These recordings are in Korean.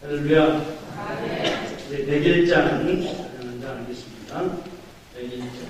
할렐루야. 이제 100일장 먼저 하겠습니다. 100일장.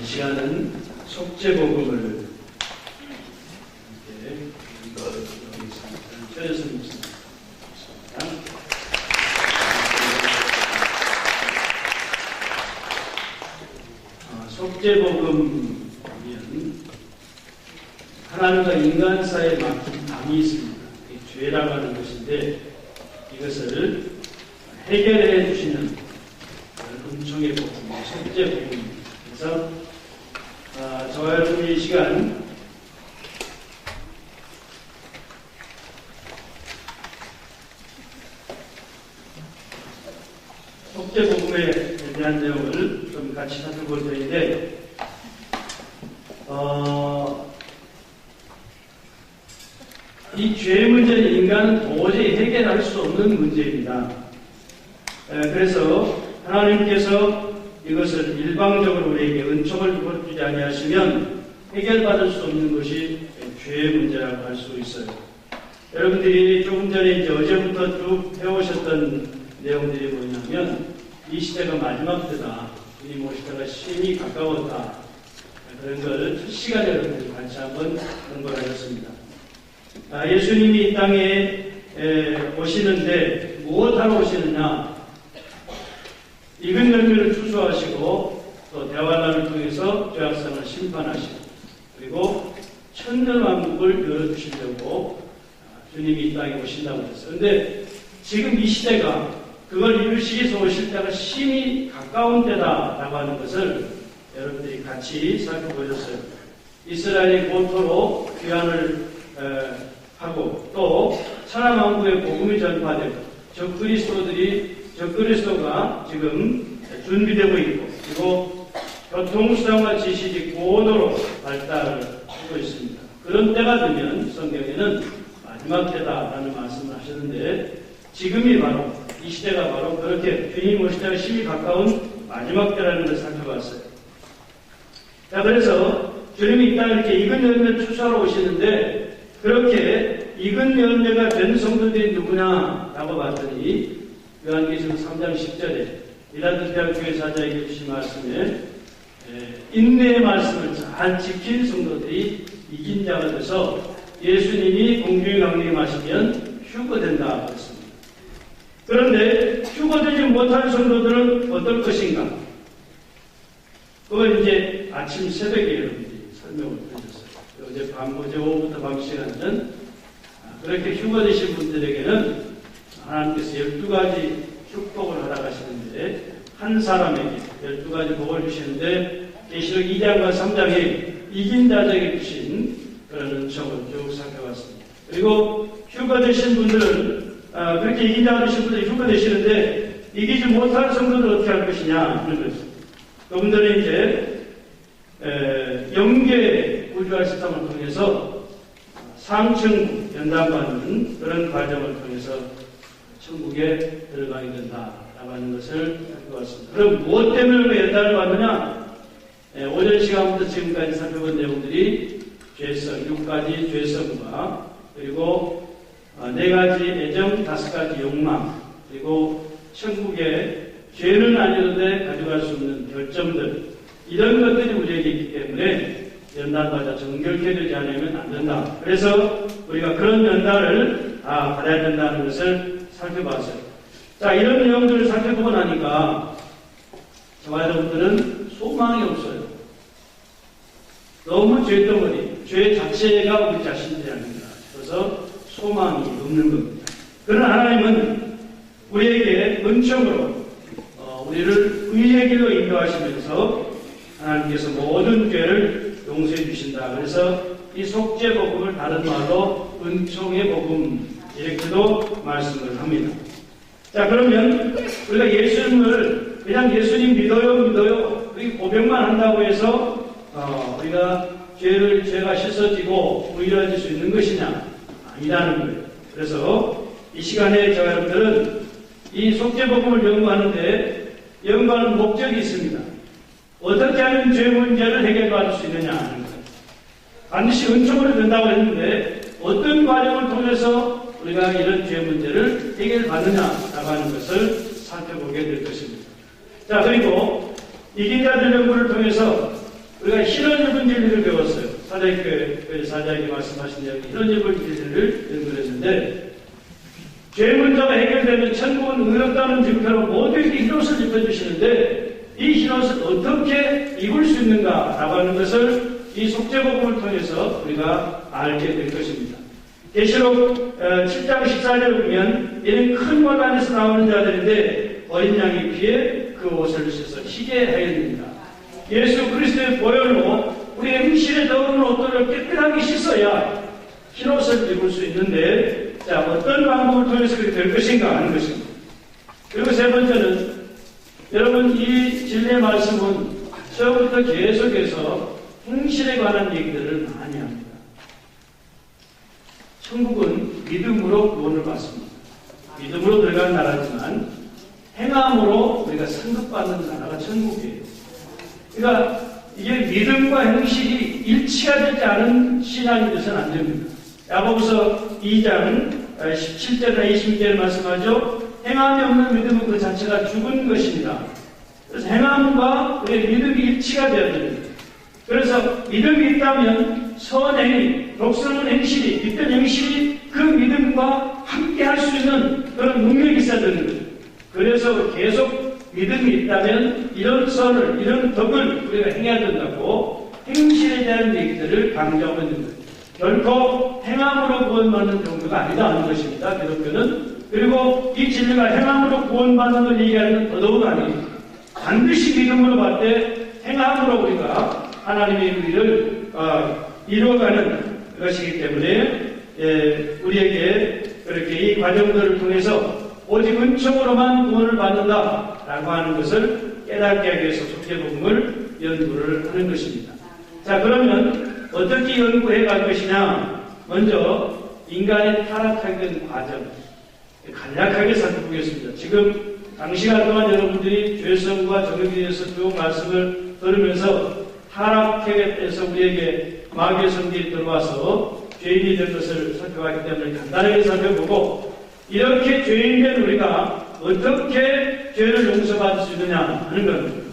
이 시간은 속죄복음을 이렇게 읽어드리겠습니다. 최여선 목사님. 속죄복음은 하나님과 인간 사이에 막힌 담이 있습니다. 죄라고 하는 것인데 이것을 해결해 주시는 은총의 복음, 속죄복음입니다. 그래서 저와 여러분이 이 시간 속죄복음에 대한 내용을 좀 같이 살펴볼 텐데 이 죄 문제는 인간은 도저히 해결할 수 없는 문제입니다. 그래서 하나님께서 이것을 일방적으로 우리에게 은총을 주지 아니하시면 해결받을 수 없는 것이 죄의 문제라고 할 수 있어요. 여러분들이 조금 전에 이제 어제부터 쭉 해오셨던 내용들이 뭐냐면 이 시대가 마지막 때다. 이 모시다가 시인이 가까웠다. 그런 걸 첫 시간에 여러분들이 같이 한번 공부하셨습니다. 예수님이 이 땅에 오시는데 무엇하러 오시느냐? 익은 열매를 추수하시고 또 대환란을 통해서 죄악성을 심판하시고 그리고 천년왕국을 열어주시려고 주님이 이 땅에 오신다고 했어요. 그런데 지금 이 시대가 그걸 이루시기 위해서 오실 때가 심히 가까운 때다라고 하는 것을 여러분들이 같이 살펴보셨어요. 이스라엘이 고토로 귀환을 하고 또 천하만국의 복음이 전파되고 적그리스도가 지금 준비되고 있고 그리고 교통수단과 지식이 고도로 발달을 하고 있습니다. 그런 때가 되면 성경에는 마지막 때다라는 말씀을 하셨는데 지금이 바로 이 시대가 바로 그렇게 주님 오실 때가 심히 가까운 마지막 때라는 것을 살펴봤어요. 자, 그래서 주님이 이 땅에 이렇게 익은 열매 추수하러 오시는데 그렇게 익은 열매가 된 성도들이 누구냐라고 봤더니 요한계시록 3장 10절에 빌라델피아 교회 사자에게 주신 말씀에 인내의 말씀을 잘 지킨 성도들이 이긴 자가 돼서 예수님이 공중에 강림하시면 휴거된다 그랬습니다. 그런데 휴거되지 못한 성도들은 어떨 것인가? 그걸 이제 아침 새벽에 여러분들이 설명을 드렸어요. 어제 오후부터 밤 시간에는 그렇게 휴거되신 분들에게는 하나님께서 12가지 축복을 하라 하시는데 한 사람에게 12가지 복을 주시는데 계시록 2장과 3장에 이긴 자에게 주신 그런 은총을 쭉 살펴봤습니다. 그리고 휴거되신 분들은 그렇게 이긴 자가 되신 분들이 휴거되시는데 이기지 못한 성도들 어떻게 할 것이냐 하는 것입니다. 그분들은 이제 영계 우주화 시스템을 통해서 상층국 연단받는 그런 과정을 통해서 천국에 들어가게 된다라고 하는 것을 살펴봤습니다. 그럼 무엇 때문에 그 연단을 받느냐? 오전 시간부터 지금까지 살펴본 내용들이 죄성, 6가지 죄성과 그리고 4가지 애정, 5가지 욕망, 그리고 천국에 죄는 아니어도 가져갈 수 없는 결점들, 이런 것들이 우리에게 있기 때문에 연단받아 정결케 되지 않으면 안 된다. 그래서 우리가 그런 연단을 다 받아야 된다는 것을 살펴봤어요. 자, 이런 내용들을 살펴보고 나니까 저와 여러분들은 소망이 없어요. 너무 죄덩어리, 죄 자체가 우리 자신들이 아닙니다. 그래서 소망이 없는 겁니다. 그러나 하나님은 우리에게 은총으로 우리를 의의 길로 인도하시면서 하나님께서 모든 죄를 용서해 주신다. 그래서 이 속죄복음을 다른 말로 은총의 복음 이렇게도 말씀을 합니다. 자, 그러면 우리가 예수님을 그냥 예수님 믿어요 우리 고백만 한다고 해서 우리가 죄가 씻어지고 의로워질 수 있는 것이냐? 아니라는 거예요. 그래서 이 시간에 저와 여러분들은 이 속죄복음을 연구하는데 연구하는 목적이 있습니다. 어떻게 하면 죄 문제를 해결받을 수 있느냐 하는 거예요. 반드시 은총으로 된다고 했는데 어떤 과정을 통해서 우리가 이런 죄 문제를 해결받느냐라고 하는 것을 살펴보게 될 것입니다. 자, 그리고 이긴 자들 연구를 통해서 우리가 희런 입은 진리를 배웠어요. 사자에게 말씀하신 대로 희런 입은 진리를 연구했는데 죄 문제가 해결되면 천국은 의롭다는 증표로 모두에게 힐옷을 입혀주시는데 이 힐옷을 어떻게 입을 수 있는가라고 하는 것을 이 속죄복음을 통해서 우리가 알게 될 것입니다. 계시록 7장 14절에 보면 이는 큰 원 안에서 나오는 자들인데 어린 양의 피에 그 옷을 씻어 희게 하였습니다. 예수 그리스도의 보혈로 우리의 행실에 더러운 옷들을 깨끗하게 씻어야 흰옷을 입을 수 있는데 자, 어떤 방법을 통해서 그렇게 될 것인가 하는 것입니다. 그리고 세 번째는 여러분 이 진리의 말씀은 처음부터 계속해서 행실에 관한 얘기들을 많이 합니다. 천국은 믿음으로 구원을 받습니다. 믿음으로 들어가는 나라지만 행함으로 우리가 상급받는 나라가 천국이에요. 그러니까 이게 믿음과 행실이 일치가 되지 않은 신앙이 돼서는 안 됩니다. 야고보서 2장 17절이나 20절에 말씀하죠. 행함이 없는 믿음은 그 자체가 죽은 것입니다. 그래서 행함과 우리의 믿음이 일치가 되어야 됩니다. 그래서 믿음이 있다면 선행이, 독선한 행실이, 믿던 행실이 그 믿음과 함께 할 수 있는 그런 능력이 있어야 되는 거죠. 그래서 계속 믿음이 있다면 이런 선을, 이런 덕을 우리가 행해야 된다고 행실에 대한 얘기들을 강조하고 있는 거예요. 결코 행함으로 구원받는 종교가 아니다 하는 것입니다. 기독교는. 그리고 이 진리가 행함으로 구원받는 걸 얘기하는 건 더더욱 아닙니다. 반드시 믿음으로 받을 때 행함으로 우리가 하나님의 우리를 이루어가는 것이기 때문에 우리에게 그렇게 이 과정들을 통해서 오직 은총으로만 구원을 받는다라고 하는 것을 깨닫게 하기 위해서 속죄복음을 연구를 하는 것입니다. 자, 그러면 어떻게 연구해 갈 것이냐? 먼저 인간의 타락하게 된 과정 간략하게 살펴보겠습니다. 지금 장시간 동안 여러분들이 죄성과 정욕에 대해서 쭉 말씀을 들으면서 타락하게 돼서 우리에게 마귀의 성질이 들어와서 죄인이 된 것을 살펴봤기 때문에 간단하게 살펴보고, 이렇게 죄인된 우리가 어떻게 죄를 용서받을 수 있느냐 하는 건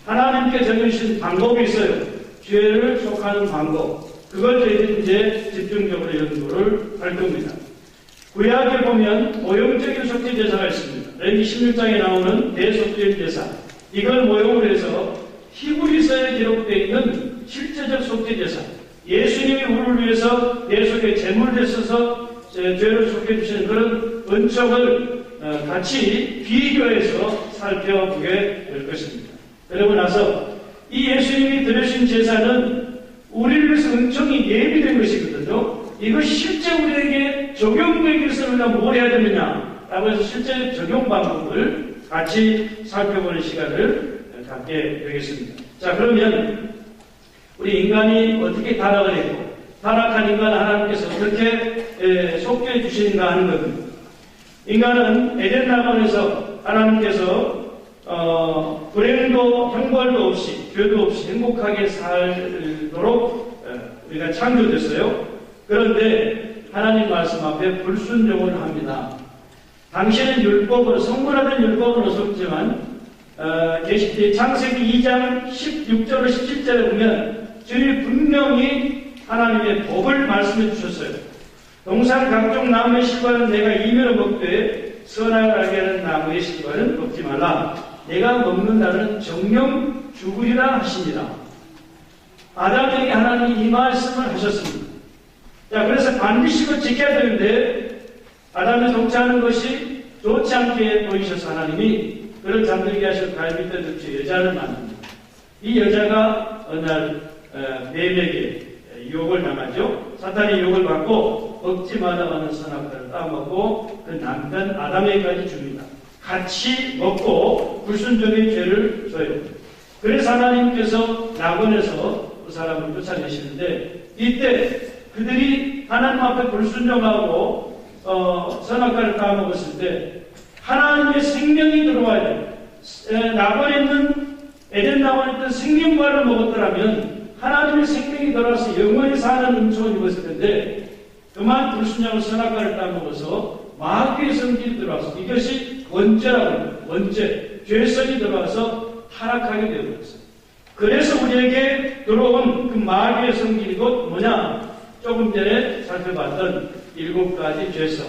하나님께 정해주신 방법이 있어요. 죄를 속하는 방법. 그걸 저희들이 이제 집중적으로 연구를 할 겁니다. 구약에 보면 모형적인 속죄제사가 있습니다. 레위 16장에 나오는 대속죄 제사. 이걸 모형으로 해서 히브리서에 기록되어 있는 실제적 속죄제사. 예수님이 우리를 위해서 대속의 제물을 써서 죄를 속해주시는 그런 은총을 같이 비교해서 살펴보게 될 것입니다. 그러고 나서 이 예수님이 드리신 제사는 우리를 위해서 은총이 예비된 것이거든요. 이것이 실제 우리에게 적용되기 위해서 우리가 뭘 해야 되느냐 라고 해서 실제 적용 방법을 같이 살펴보는 시간을 갖게 되겠습니다. 자, 그러면 우리 인간이 어떻게 타락을 했고 타락한 인간을 하나님께서 어떻게 속죄해 주시는가 하는 겁니다. 인간은 에덴 나무에서 하나님께서 불행도 형벌도 없이 죄도 없이 행복하게 살도록 우리가 창조됐어요. 그런데 하나님 말씀 앞에 불순종을 합니다. 당신은 율법으로 성문화된 율법은 어설프지만 창세기 2장 16절로 17절에 보면 주님이 분명히 하나님의 법을 말씀해 주셨어요. 동산 각종 나무의 실과는 내가 이면을 먹되 선악을 알게 하는 나무의 실과는 먹지 말라. 내가 먹는 날은 정령 죽으리라 하시니라. 아담에게 하나님이 이 말씀을 하셨습니다. 자, 그래서 반드시 그걸 지켜야 되는데 아담을 동치하는 것이 좋지 않게 보이셔서 하나님이 그를 잠들게 하셔서 갈빗대 덮쳐 여자를 만듭니다. 이 여자가 어느 날 뱀에게 유혹을 당하죠. 사탄의 유혹을 받고 먹지 말라고 하는 선악과를 따먹고 그 남편 아담에게까지 줍니다. 같이 먹고 불순종의 죄를 져요. 그래서 하나님께서 낙원에서 그 사람을 쫓아내시는데 이때 그들이 하나님 앞에 불순종하고 선악과를 따먹었을 때 하나님의 생명이 들어와야 돼요. 낙원에 있는 에덴 낙원에 있던 생명과를 먹었더라면 하나님의 생명이 들어와서 영원히 사는 은총을 입었을 텐데 그만 불순종을 선악과를 따먹어서 마귀의 성질이 들어와서 이것이 원죄라고 합니다. 원죄, 죄성이 들어와서 타락하게 되어버렸어요. 그래서 우리에게 들어온 그 마귀의 성질이 곧 뭐냐? 조금 전에 살펴봤던 7가지 죄성,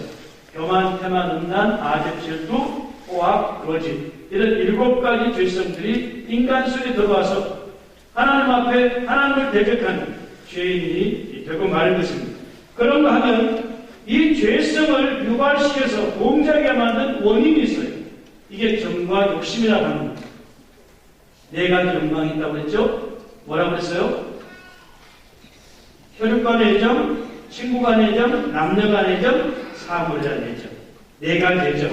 교만, 태만, 음란, 아집, 질투, 포악, 거짓, 이런 7가지 죄성들이 인간 속에 들어와서 하나님 앞에 하나님을 대적하는 죄인이 되고 마는 것입니다. 그런가 하면 이 죄성을 유발시켜서 공작하게 만든 원인이 있어요. 이게 정과 욕심이라고 합니다. 4가지 욕망이 있다고 했죠? 뭐라고 했어요? 혈육 간의 애정, 친구 간의 애정, 남녀 간의 애정, 사물에 대한 애정. 4가지 애정,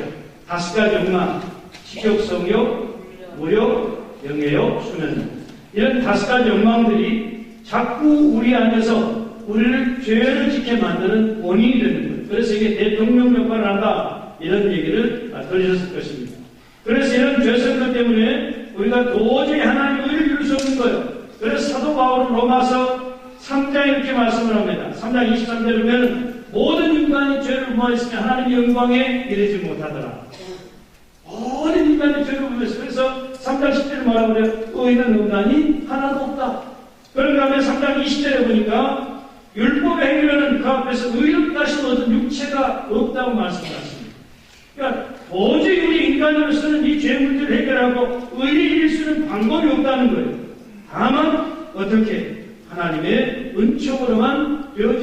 5가지 욕망, 식욕, 성욕, 무욕, 명예욕, 수면욕. 이런 5가지 욕망들이 자꾸 우리 안에서 우리를 죄를 짓게 만드는 원인이 되는 거예요. 그래서 이게 대통령 역할을 한다. 이런 얘기를 들으셨을 것입니다. 그래서 이런 죄성들 때문에 우리가 도저히 하나님의 의를 이룰 수 없는 거예요. 그래서 사도 바울은 로마서 3장에 이렇게 말씀을 합니다. 3장 23절에 보면 모든 인간이 죄를 범하였으며 하나님의 영광에 이르지 못하더라. 모든 인간이 죄를 범했어요. 그래서 3장 10절에 뭐라고 그래요? 의인은 없나니 하나도 없다. 그런가 하면 3장 20절에 보니까 율법의 행위는 그 앞에서 의롭다 하신 어떤 육체가 없다고 말씀하셨습니다. 그러니까 도저히 우리 인간으로서는 이 죄 문제를 해결하고 의를 이룰 수 있는 방법이 없다는 거예요. 다만 어떻게 하나님의 은총으로만 되어진